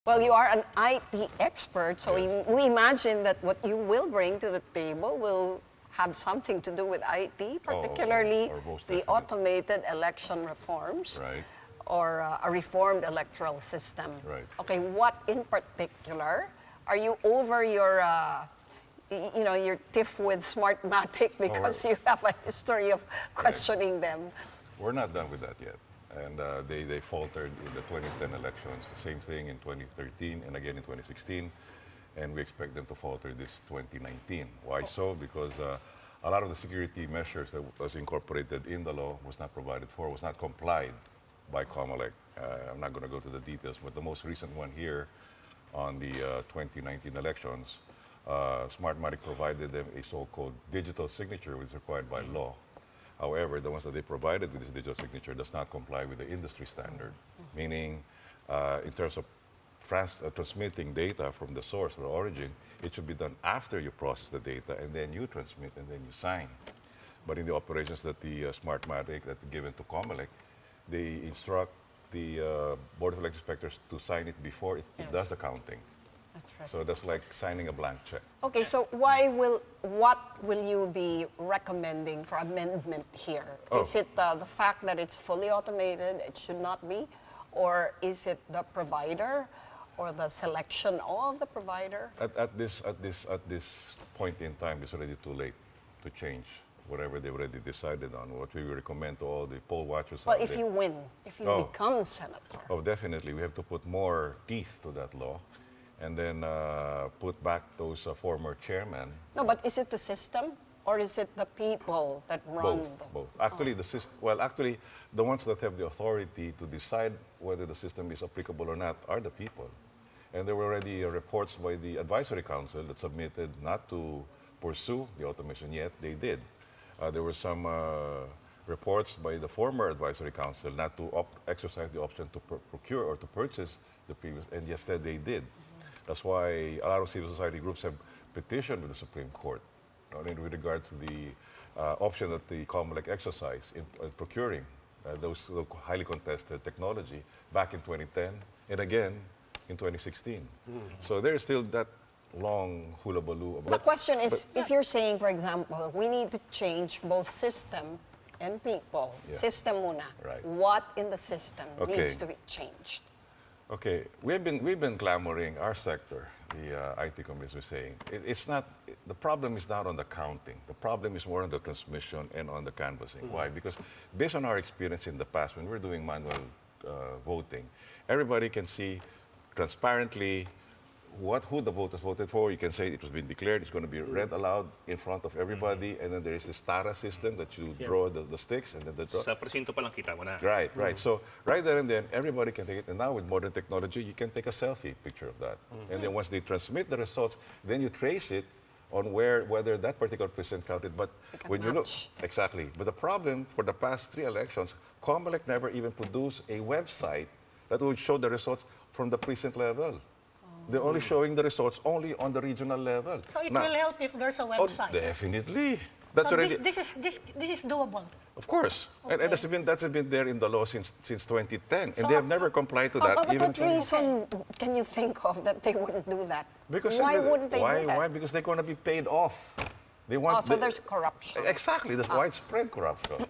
Well, you are an IT expert, so we imagine that what you will bring to the table will have something to do with IT, particularly the automated election reforms, right, or a reformed electoral system. Right. Okay, what in particular are you over your, your tiff with smartmatic because you have a history of questioning them? We're not done with that yet. And they faltered in the 2010 elections. The same thing in 2013 and again in 2016. And we expect them to falter this 2019. Why so? Because a lot of the security measures that was incorporated in the law was not provided for, was not complied by Comelec. I'm not going to go to the details, but the most recent one here on the 2019 elections, Smartmatic provided them a so-called digital signature, which is required by law. However, the ones that they provided with this digital signature does not comply with the industry standard, meaning in terms of transmitting data from the source or origin, it should be done after you process the data and then you transmit and then you sign. But in the operations that the Smartmatic that's given to Comelec, they instruct the Board of Election Inspectors to sign it before it does the counting. That's right. So that's like signing a blank check. Okay, so what will you be recommending for amendment here? Is it the fact that it's fully automated, it should not be? Or is it the provider or the selection of the provider? At this point in time, it's already too late to change whatever they've already decided on. What we recommend to all the poll watchers Well, if you win, if you become senator. Oh, definitely. We have to put more teeth to that law and then put back those former chairmen. No, but is it the system or is it the people that run? Both. Actually, the system. Well, actually, the ones that have the authority to decide whether the system is applicable or not are the people. And there were already reports by the advisory council that submitted not to pursue the automation yet. They did. There were some reports by the former advisory council not to exercise the option to procure or to purchase the previous, and instead they did. That's why a lot of civil society groups have petitioned with the Supreme Court with regard to the option that the Comelec exercised in procuring those highly contested technology back in 2010 and again in 2016. So there's still that long hula baloo. The question is, if you're saying, for example, we need to change both system and people. System muna. Right. What in the system needs to be changed? Okay, we've been clamoring, our sector, the IT companies were saying, it's not, the problem is not on the counting. The problem is more on the transmission and on the canvassing. Why? Because based on our experience in the past, when we're doing manual voting, everybody can see transparently who the voters voted for. You can say it was been declared, it's going to be read aloud in front of everybody, and then there is this Tara system that you draw the sticks, and then the draw. Sa presinto pa lang kita mo na. Right. So right there and then, everybody can take it. And now with modern technology, you can take a selfie picture of that. And then once they transmit the results, then you trace it on whether that particular precinct counted. But when you look, exactly. But the problem for the past 3 elections, Comelec never even produced a website that would show the results from the precinct level. They're only showing the results only on the regional level. So it will help if there's a website. Oh, definitely. That's so already. This is doable. Of course, and that's been there in the law since 2010, and they have never complied to that. But what reason can you think of that they wouldn't do that? Because why wouldn't they do that? Why? Because they're going to be paid off. They want. So there's corruption. Exactly. There's widespread corruption.